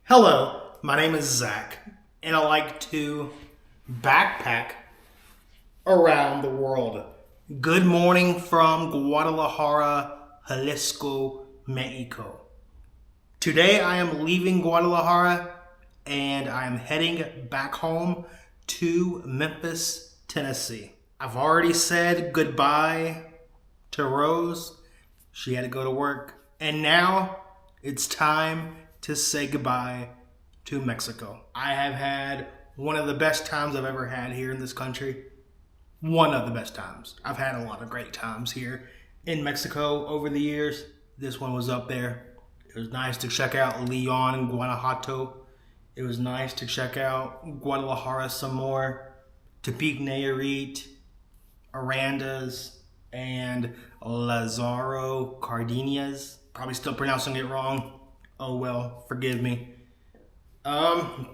Hello, my name is Zach, and I like to backpack around the world. Good morning from Guadalajara, Jalisco, Mexico. Today I am leaving Guadalajara and I am heading back home to Memphis, Tennessee. I've already said goodbye to Rose. She had to go to work, and now it's time to say goodbye to Mexico. I have had one of the best times I've ever had here in this country. One of the best times. I've had a lot of great times here in Mexico over the years. This one was up there. It was nice to check out Leon and Guanajuato. It was nice to check out Guadalajara some more. Tepic Nayarit, Arandas, and Lazaro Cardenas. Probably still pronouncing it wrong. Oh well, forgive me. I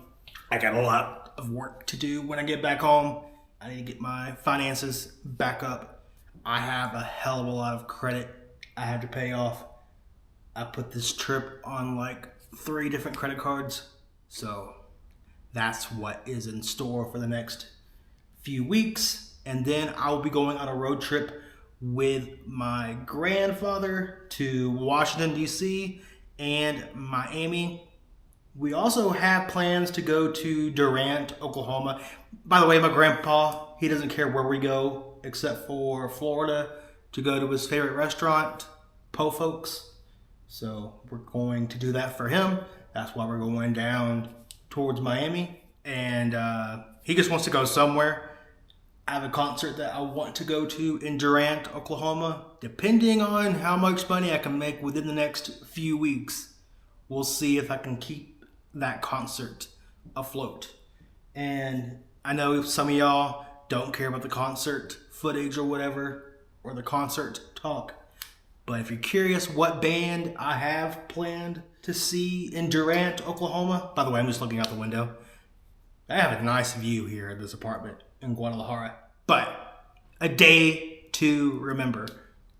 got a lot of work to do when I get back home. I need to get my finances back up. I have a hell of a lot of credit I have to pay off. I put this trip on like 3 different credit cards. So that's what is in store for the next few weeks. And then I will be going on a road trip with my grandfather to Washington, D.C. and Miami. We also have plans to go to Durant, Oklahoma. By the way, my grandpa, he doesn't care where we go except for Florida to go to his favorite restaurant, Po Folks. So we're going to do that for him. That's why we're going down towards Miami. And he just wants to go somewhere. I have a concert that I want to go to in Durant, Oklahoma. Depending on how much money I can make within the next few weeks, we'll see if I can keep that concert afloat. And I know some of y'all don't care about the concert footage or whatever, or the concert talk. But if you're curious what band I have planned to see in Durant, Oklahoma, by the way, I'm just looking out the window. I have a nice view here at this apartment in Guadalajara. But a day to remember.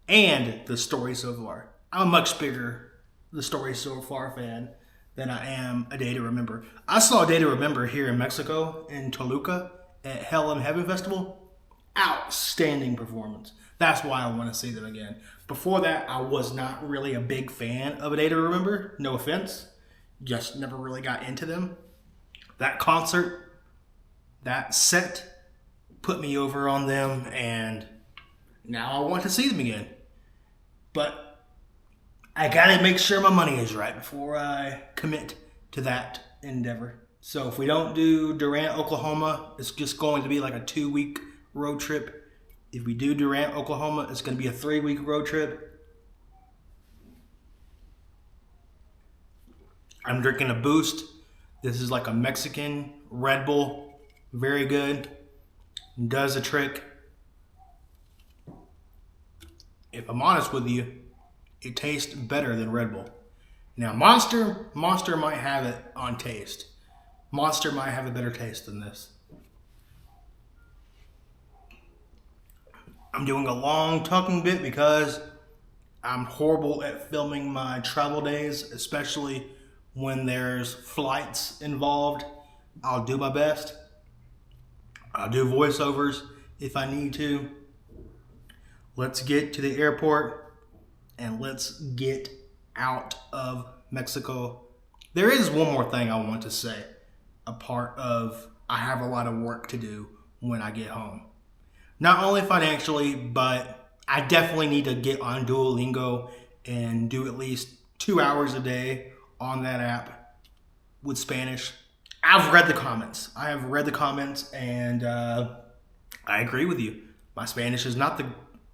And the story so far. I'm a much bigger The Story So Far fan than I am A Day to Remember. I saw A Day to Remember here in Mexico, in Toluca, at Hell and Heaven Festival. Outstanding performance. That's why I want to see them again. Before that, I was not really a big fan of A Day to Remember. No offense. Just never really got into them. That concert, that set, put me over on them, and now I want to see them again. But I gotta make sure my money is right before I commit to that endeavor. So if we don't do Durant, Oklahoma, it's just going to be like a 2-week road trip. If we do Durant, Oklahoma, it's going to be a 3-week road trip. I'm drinking a Boost. This is like a Mexican Red Bull. Very good. Does the trick. If I'm honest with you, it tastes better than Red Bull. Now Monster might have it on taste. Monster might have a better taste than this. I'm doing a long talking bit because I'm horrible at filming my travel days, especially when there's flights involved. I'll do my best. I'll do voiceovers if I need to. Let's get to the airport and let's get out of Mexico. There is one more thing I want to say. A part of I have a lot of work to do when I get home. Not only financially, but I definitely need to get on Duolingo and do at least 2 hours a day on that app with Spanish. I've read the comments. I have read the comments, and I agree with you. My Spanish is not the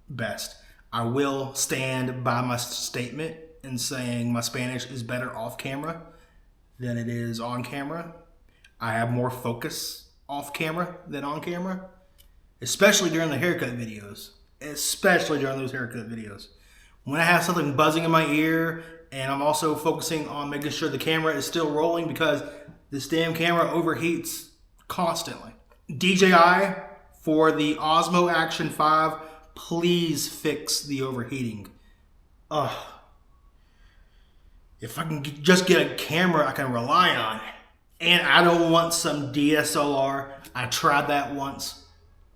best. I will stand by my statement in saying my Spanish is better off camera than it is on camera. I have more focus off camera than on camera, especially during the haircut videos. Especially during those haircut videos. When I have something buzzing in my ear, and I'm also focusing on making sure the camera is still rolling because this damn camera overheats constantly. DJI, for the Osmo Action 5, please fix the overheating. Ugh. if I can just get a camera I can rely on, and I don't want some DSLR. I tried that once.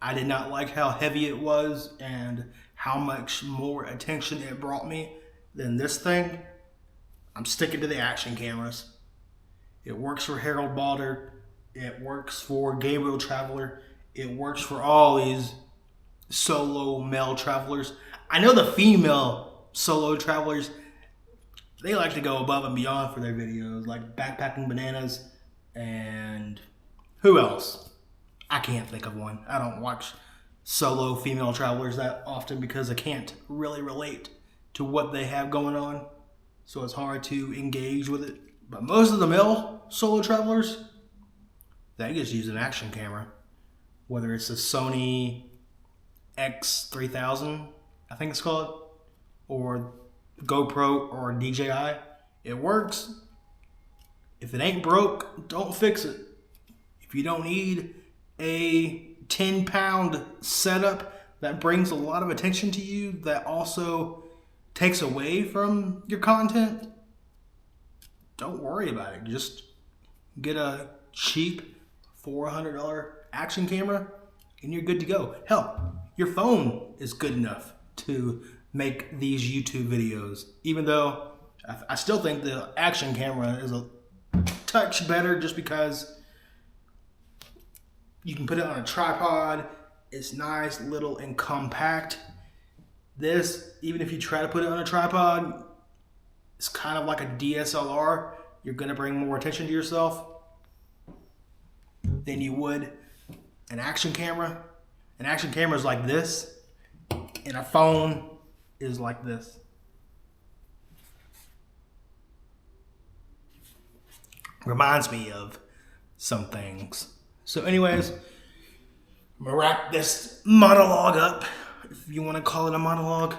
I did not like how heavy it was and how much more attention it brought me than this thing. I'm sticking to the action cameras. It works for Harold Balder. It works for Gabriel Traveler. It works for all these solo male travelers. I know the female solo travelers, they like to go above and beyond for their videos, like Backpacking Bananas and who else? I can't think of one. I don't watch solo female travelers that often because I can't really relate to what they have going on. So it's hard to engage with it. But most of the male solo travelers, they just use an action camera. Whether it's a Sony X3000, I think it's called, or GoPro or DJI. It works. If it ain't broke, don't fix it. If you don't need a 10-pound setup that brings a lot of attention to you, that also takes away from your content, don't worry about it. Just get a cheap $400 action camera and you're good to go. Hell, your phone is good enough to make these YouTube videos, even though I still think the action camera is a touch better just because you can put it on a tripod. It's nice, little, and compact. This, even if you try to put it on a tripod, it's kind of like a DSLR. You're going to bring more attention to yourself than you would an action camera. An action camera is like this, and a phone is like this. Reminds me of some things. So anyways, I'm gonna wrap this monologue up, if you want to call it a monologue.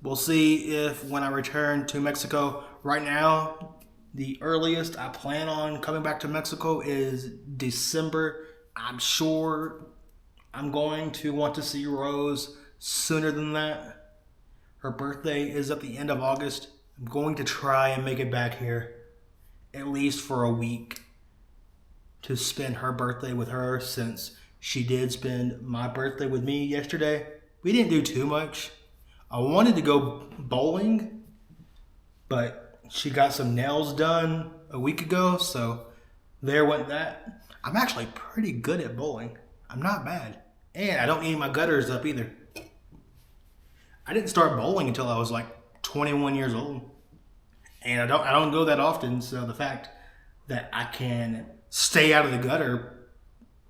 We'll see if when I return to Mexico. Right now, the earliest I plan on coming back to Mexico is December. I'm sure I'm going to want to see Rose sooner than that. Her birthday is at the end of August. I'm going to try and make it back here at least for a week to spend her birthday with her, since she did spend my birthday with me yesterday. We didn't do too much. I wanted to go bowling, but she got some nails done a week ago, so there went that. I'm actually pretty good at bowling. I'm not bad. And I don't need my gutters up either. I didn't start bowling until I was like 21 years old. And I don't go that often, so the fact that I can stay out of the gutter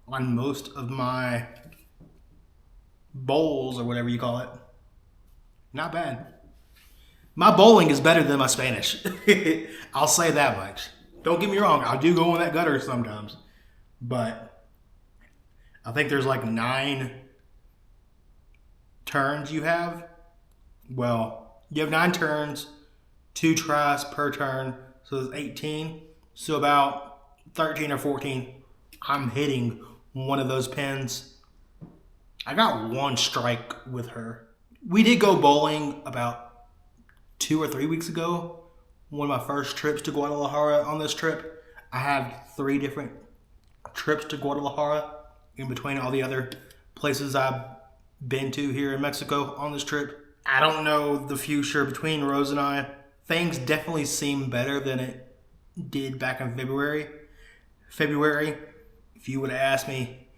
on most of my bowls, or whatever you call it, not bad. My bowling is better than my Spanish. I'll say that much. Don't get me wrong, I do go in that gutter sometimes. But I think there's like 9 turns you have. Well, you have 9 turns, 2 tries per turn, so there's 18. So about 13 or 14, I'm hitting one of those pins. I got 1 strike with her. We did go bowling about 2 or 3 weeks ago. One of my first trips to Guadalajara. On this trip, I have 3 different trips to Guadalajara in between all the other places I've been to here in Mexico on this trip. I don't know the future between Rose and I. Things definitely seem better than it did back in February. If you would have asked me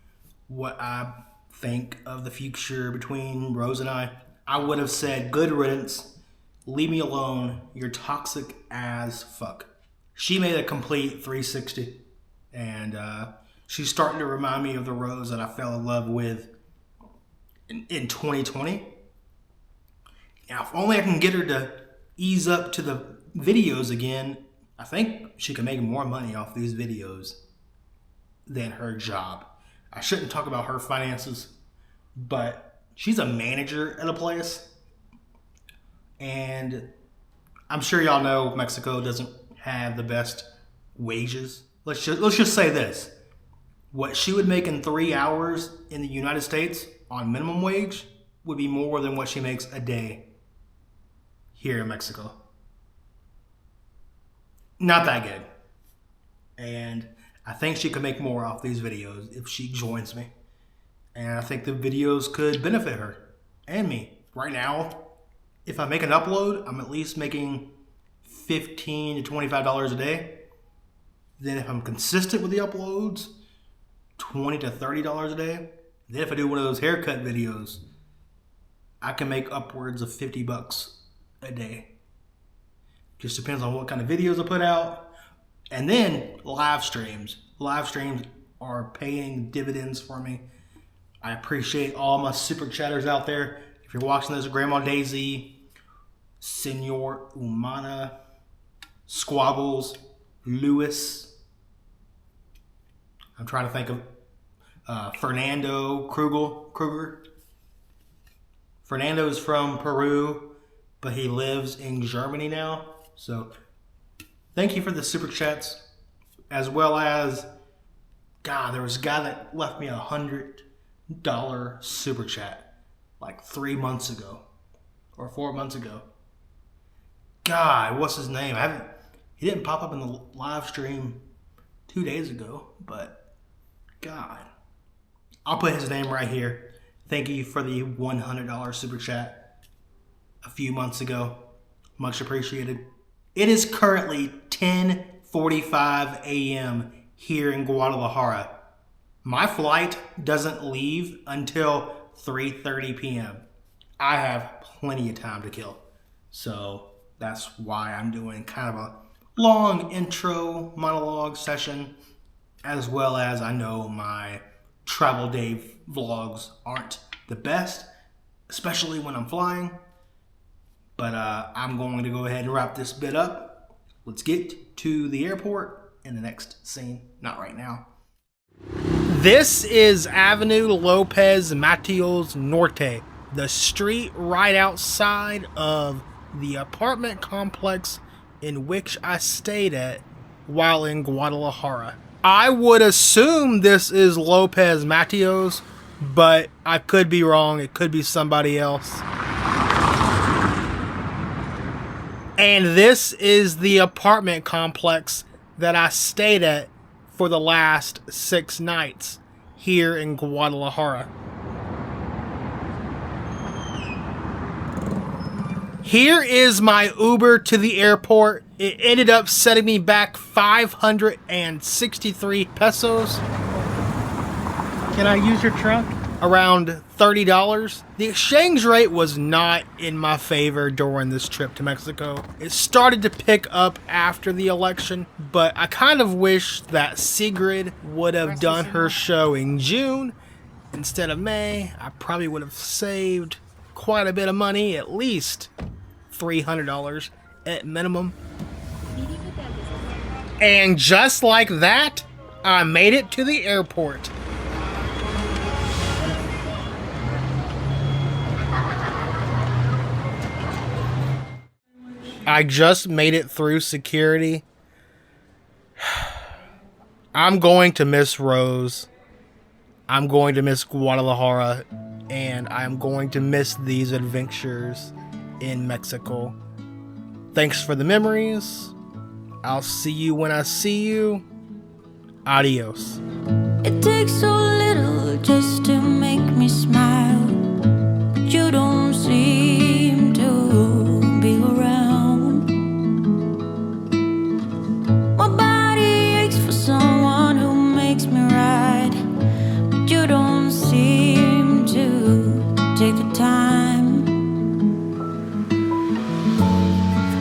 what I think of the future between Rose and I would have said, good riddance, leave me alone, you're toxic as fuck. She made a complete 360, and she's starting to remind me of the Rose that I fell in love with in 2020. Now, if only I can get her to ease up to the videos again, I think she can make more money off these videos than her job. I shouldn't talk about her finances, but she's a manager at a place, and I'm sure y'all know Mexico doesn't have the best wages. Let's just say this. What she would make in 3 hours in the United States on minimum wage would be more than what she makes a day here in Mexico. not that good. And I think she could make more off these videos if she joins me. And I think the videos could benefit her and me. Right now, if I make an upload, I'm at least making $15 to $25 a day. Then if I'm consistent with the uploads, $20 to $30 a day. Then if I do one of those haircut videos, I can make upwards of $50 a day. Just depends on what kind of videos I put out. And then live streams. Live streams are paying dividends for me. I appreciate all my super chatters out there. If you're watching this, Grandma Daisy, Senor Umana, Squabbles, Lewis. I'm trying to think of Fernando Kruger. Fernando's from Peru, but he lives in Germany now. So thank you for the super chats, as well as, God, there was a guy that left me $100 super chat like 3 months ago or 4 months ago. God, what's his name? He didn't pop up in the live stream 2 days ago, but God, I'll put his name right here. Thank you for the $100 super chat a few months ago. Much appreciated. It is currently 10:45 a.m. here in Guadalajara. My flight doesn't leave until 3:30 p.m. I have plenty of time to kill. So that's why I'm doing kind of a long intro monologue session, as well as I know my travel day vlogs aren't the best, especially when I'm flying. But I'm going to go ahead and wrap this bit up. Let's get to the airport in the next scene. Not right now. This is Avenue Lopez Mateos Norte, the street right outside of the apartment complex in which I stayed at while in Guadalajara. I would assume this is Lopez Mateos, but I could be wrong. It could be somebody else. And this is the apartment complex that I stayed at for the last 6 nights here in Guadalajara. Here is my Uber to the airport. It ended up setting me back 563 pesos. Can I use your truck? Around $30. The exchange rate was not in my favor during this trip to Mexico. It started to pick up after the election, but I kind of wish that Sigrid would have done her show in June instead of May. I probably would have saved quite a bit of money, at least $300 at minimum. And just like that, I made it to the airport. I just made it through security. I'm going to miss Rose. I'm going to miss Guadalajara. And I'm going to miss these adventures in Mexico. Thanks for the memories. I'll see you when I see you. Adios. It takes so little just to make me smile, but you don't seem to be around. My body aches for someone who makes me right, but you don't seem to take the time.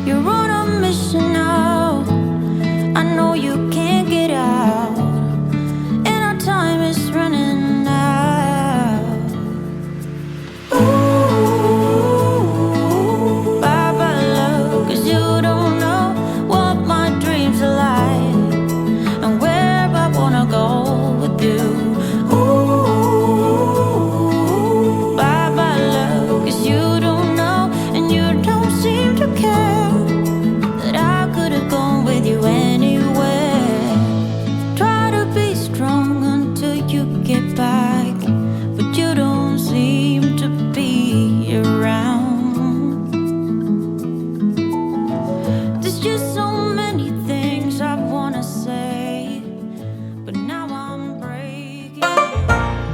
You're on a mission now. I know you can't get out, and our time is running out. Ooh, bye-bye love, 'cause you don't know what my dreams are like and where I wanna go with you. Ooh, bye-bye love, 'cause you don't know and you don't seem to care that I could have gone with you anywhere.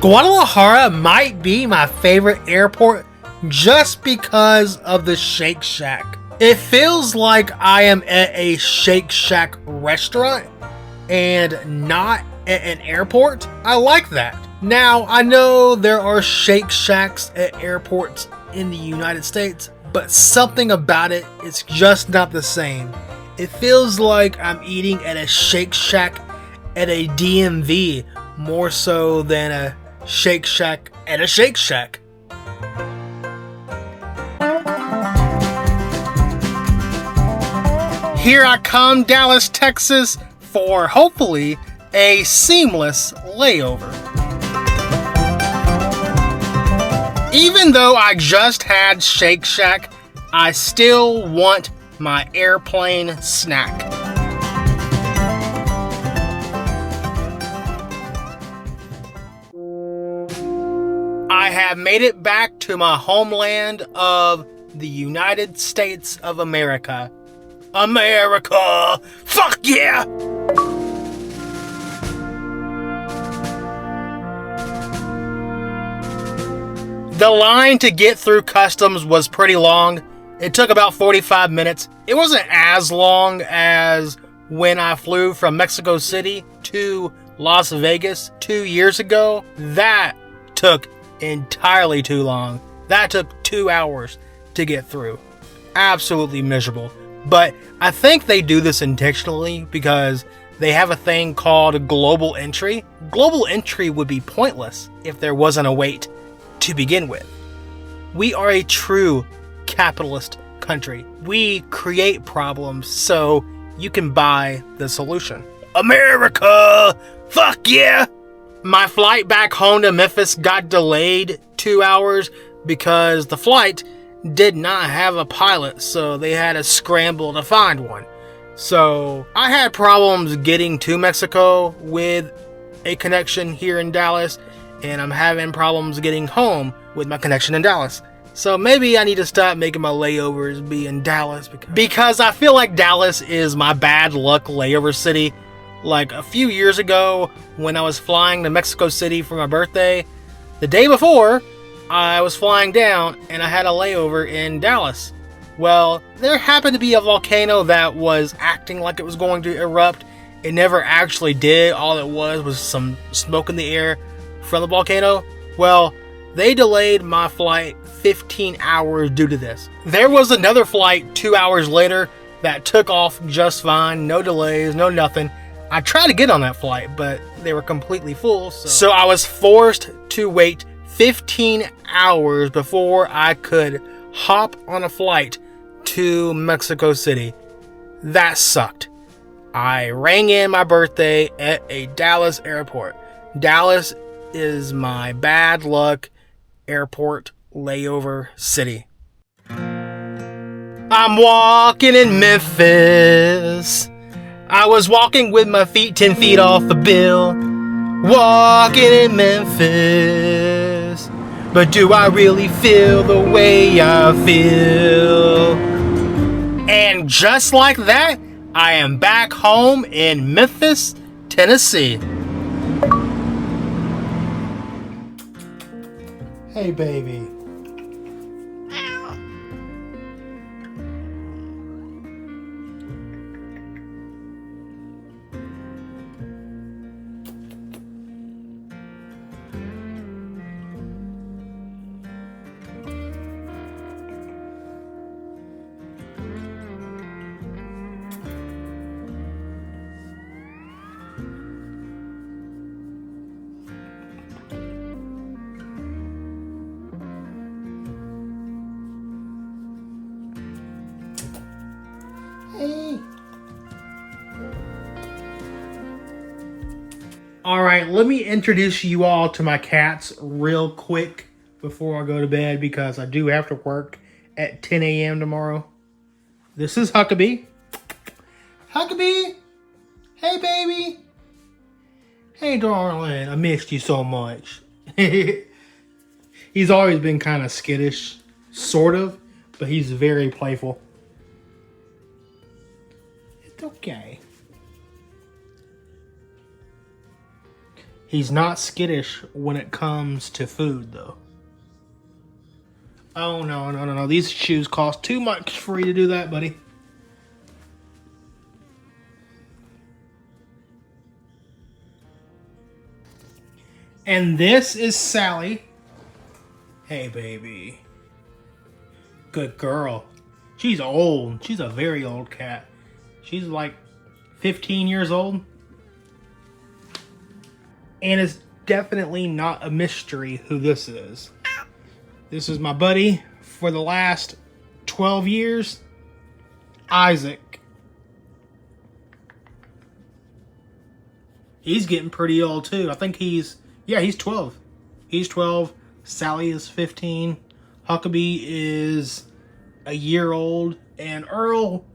Guadalajara might be my favorite airport just because of the Shake Shack. It feels like I am at a Shake Shack restaurant and not at an airport. I like that. Now, I know there are Shake Shacks at airports in the United States, but something about it is just not the same. It feels like I'm eating at a Shake Shack at a DMV more so than a Shake Shack at a Shake Shack. Here I come, Dallas, Texas, for hopefully a seamless layover. Even though I just had Shake Shack, I still want my airplane snack. I have made it back to my homeland of the United States of America. America! Fuck yeah! The line to get through customs was pretty long. It took about 45 minutes. It wasn't as long as when I flew from Mexico City to Las Vegas 2 years ago. That took entirely too long. That took 2 hours to get through. Absolutely miserable. But I think they do this intentionally because they have a thing called global entry. Global entry would be pointless if there wasn't a wait to begin with. We are a true capitalist country. We create problems so you can buy the solution. America! Fuck yeah! My flight back home to Memphis got delayed 2 hours because the flight did not have a pilot, so they had to scramble to find one. So I had problems getting to Mexico with a connection here in Dallas, and I'm having problems getting home with my connection in Dallas. So maybe I need to stop making my layovers be in Dallas because I feel like Dallas is my bad luck layover city. Like a few years ago when I was flying to Mexico City for my birthday, the day before I was flying down and I had a layover in Dallas. Well, there happened to be a volcano that was acting like it was going to erupt. It never actually did. All it was some smoke in the air from the volcano. Well, they delayed my flight 15 hours due to this. There was another flight 2 hours later that took off just fine. No delays, no nothing. I tried to get on that flight, but they were completely full. So I was forced to wait 15 hours before I could hop on a flight to Mexico City. That sucked. I rang in my birthday at a Dallas airport. Dallas is my bad luck airport layover city. I'm walking in Memphis. I was walking with my feet 10 feet off the bill. Walking in Memphis. But do I really feel the way I feel? And just like that, I am back home in Memphis, Tennessee. Hey, baby. Alright, let me introduce you all to my cats real quick before I go to bed because I do have to work at 10 a.m. tomorrow. This is Huckabee. Huckabee! Hey, baby! Hey, darling, I missed you so much. He's always been kind of skittish, sort of, but he's very playful. It's okay. He's not skittish when it comes to food, though. Oh, no. These shoes cost too much for you to do that, buddy. And this is Sally. Hey, baby. Good girl. She's old. She's a very old cat. She's like 15 years old. And it's definitely not a mystery who this is. This is my buddy for the last 12 years, Isaac. He's getting pretty old too. I think he's 12. He's 12. Sally is 15. Huckabee is a year old. And Earl,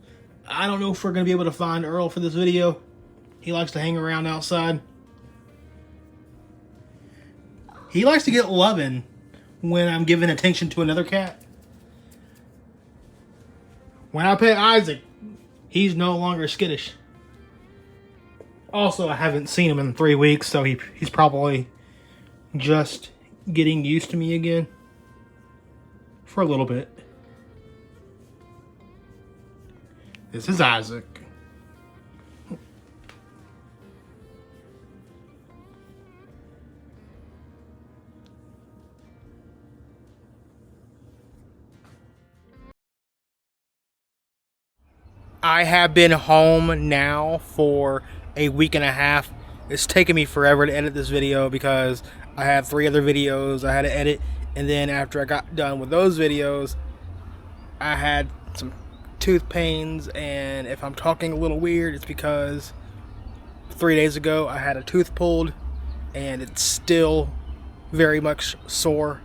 I don't know if we're going to be able to find Earl for this video. He likes to hang around outside. He likes to get loving when I'm giving attention to another cat. When I pet Isaac, he's no longer skittish. Also, I haven't seen him in 3 weeks, so he's probably just getting used to me again for a little bit. This is Isaac. I have been home now for a week and a half. It's taken me forever to edit this video because I had 3 other videos I had to edit, and then after I got done with those videos, I had some tooth pains, and if I'm talking a little weird, it's because 3 days ago I had a tooth pulled and it's still very much sore.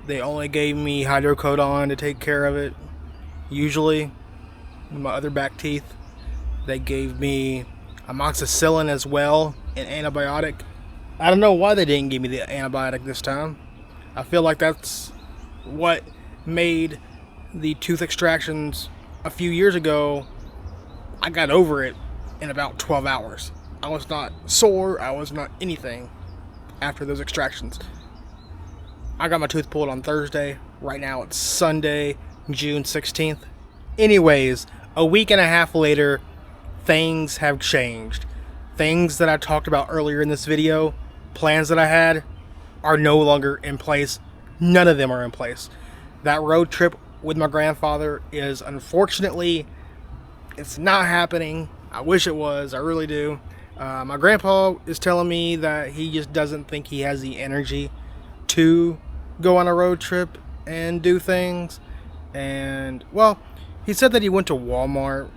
They only gave me hydrocodone to take care of it. Usually my other back teeth, they gave me amoxicillin as well, an antibiotic. I don't know why they didn't give me the antibiotic this time. I feel like that's what made the tooth extractions a few years ago. I got over it in about 12 hours. I was not sore, I was not anything after those extractions. I got my tooth pulled on Thursday. Right now it's Sunday, June 16th. Anyways, a week and a half later, things have changed. Things that I talked about earlier in this video, plans that I had, are no longer in place. None of them are in place. That road trip with my grandfather is, unfortunately, it's not happening. I wish it was. I really do. My grandpa is telling me that he just doesn't think he has the energy to go on a road trip and do things. And, well, he said that he went to Walmart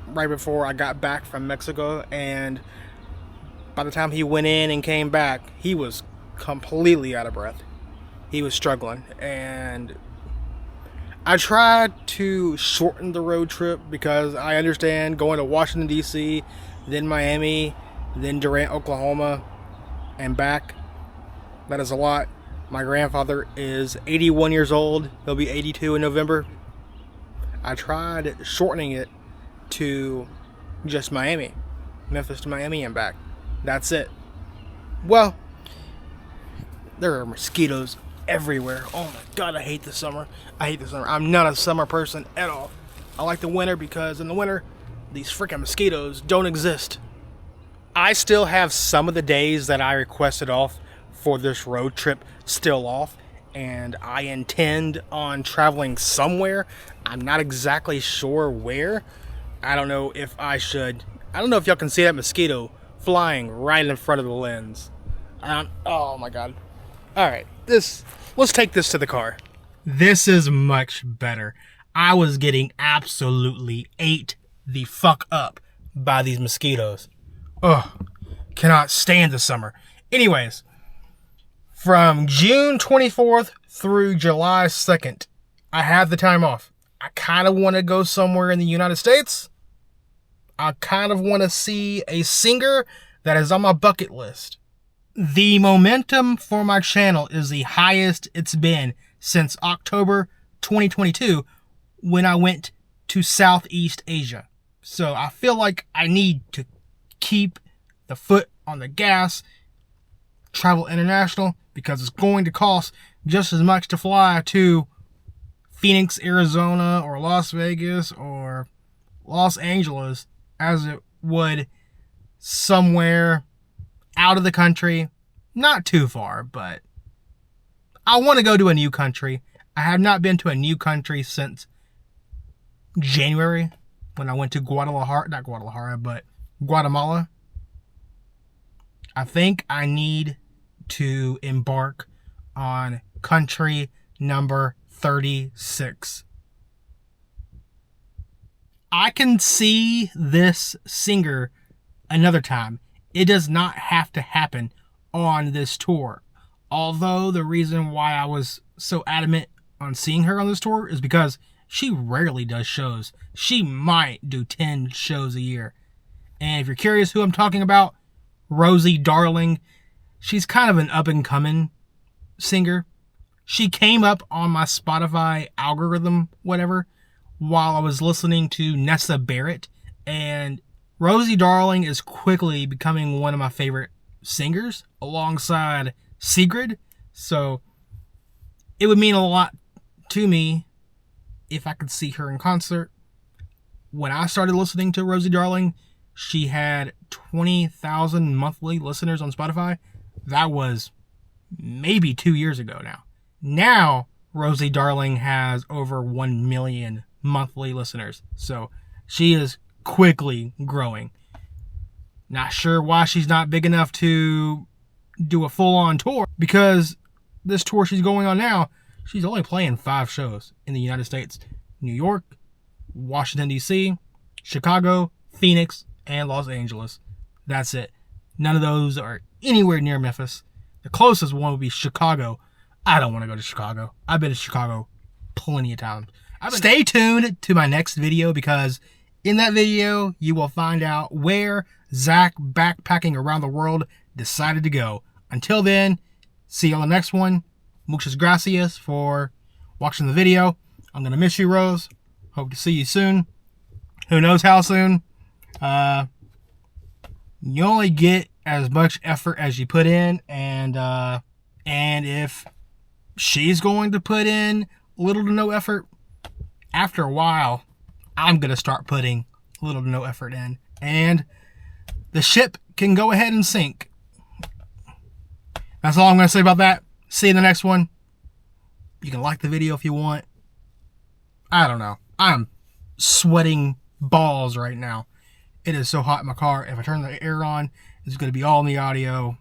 right before I got back from Mexico, and by the time he went in and came back, he was completely out of breath. He was struggling, and I tried to shorten the road trip because I understand going to Washington, D.C., then Miami, then Durant, Oklahoma, and back. That is a lot. My grandfather is 81 years old. He'll be 82 in November. I tried shortening it to just Miami. Memphis to Miami and back. That's it. Well, there are mosquitoes everywhere. Oh my god, I hate the summer. I hate the summer. I'm not a summer person at all. I like the winter because in the winter, these freaking mosquitoes don't exist. I still have some of the days that I requested off for this road trip still off, and I intend on traveling somewhere. I'm not exactly sure where. I don't know if I should. I don't know if y'all can see that mosquito flying right in front of the lens. Oh my god. Alright, let's take this to the car. This is much better. I was getting absolutely ate the fuck up by these mosquitoes. Ugh, cannot stand the summer. Anyways, from June 24th through July 2nd, I have the time off. I kind of want to go somewhere in the United States. I kind of want to see a singer that is on my bucket list. The momentum for my channel is the highest it's been since October 2022 when I went to Southeast Asia. So I feel like I need to keep the foot on the gas travel international because it's going to cost just as much to fly to Phoenix, Arizona, or Las Vegas, or Los Angeles as it would somewhere out of the country. Not too far, but I want to go to a new country. I have not been to a new country since January when I went to Guatemala. I think I need to embark on country number 36. I can see this singer another time. It does not have to happen on this tour. Although the reason why I was so adamant on seeing her on this tour is because she rarely does shows. She might do 10 shows a year. And if you're curious who I'm talking about, Rosie Darling, she's kind of an up-and-coming singer. She came up on my Spotify algorithm, whatever, while I was listening to Nessa Barrett. And Rosie Darling is quickly becoming one of my favorite singers alongside Sigrid. So it would mean a lot to me if I could see her in concert. When I started listening to Rosie Darling, she had 20,000 monthly listeners on Spotify. That was maybe 2 years ago now. Now, Rosie Darling has over 1 million monthly listeners. So she is quickly growing. Not sure why she's not big enough to do a full-on tour, because this tour she's going on now, she's only playing 5 shows in the United States. New York, Washington, D.C., Chicago, Phoenix, and Los Angeles. That's it. None of those are anywhere near Memphis. The closest one would be Chicago. I don't want to go to Chicago. I've been to Chicago plenty of times. Stay tuned to my next video, because in that video, you will find out where Zach Backpacking Around the World decided to go. Until then, see you on the next one. Muchas gracias for watching the video. I'm going to miss you, Rose. Hope to see you soon. Who knows how soon? You only get as much effort as you put in, and if she's going to put in little to no effort, after a while, I'm going to start putting little to no effort in, and the ship can go ahead and sink. That's all I'm going to say about that. See you in the next one. You can like the video if you want. I don't know. I'm sweating balls right now. It is so hot in my car. If I turn the air on, it's going to be all in the audio.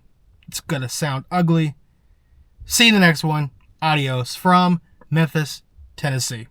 It's going to sound ugly. See you in the next one. Adios from Memphis, Tennessee.